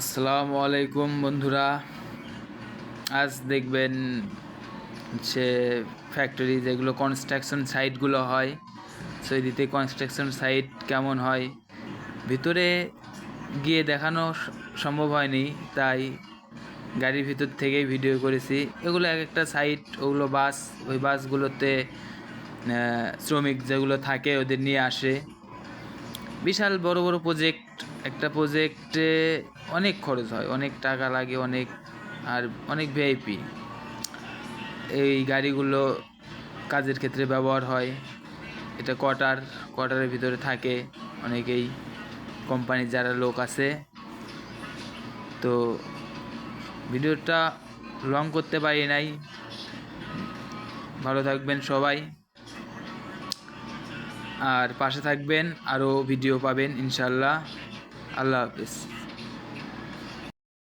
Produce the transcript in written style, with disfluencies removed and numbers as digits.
আসসালামু আলাইকুম বন্ধুরা। আজ দেখবেন যে ফ্যাক্টরি যেগুলো কনস্ট্রাকশন সাইটগুলো হয়, সৌদিতে কনস্ট্রাকশন সাইট কেমন হয় ভিতরে গিয়ে দেখানো সম্ভব হয়নি, তাই গাড়ির ভিতর থেকেই ভিডিও করেছি। এগুলো এক একটা সাইট, ওগুলো বাস, ওই বাসগুলোতে শ্রমিক যেগুলো থাকে ওদের নিয়ে আসে। বিশাল বড় বড় প্রজেক্ট, একটা প্রজেক্টে অনেক খরচ হয়, অনেক টাকা লাগে, আর অনেক ভিআইপি এই গাড়িগুলো কাজের ক্ষেত্রে ব্যবহার হয়। এটা কোয়ার্টারের ভিতরে থাকে অনেকেই, কোম্পানির যারা লোক আছে। তো ভিডিওটা লং করতে পারি নাই। ভালো থাকবেন সবাই, আর পাশে থাকবেন, আরও ভিডিও পাবেন ইনশাল্লাহ। আল্লাহ হাফেজ।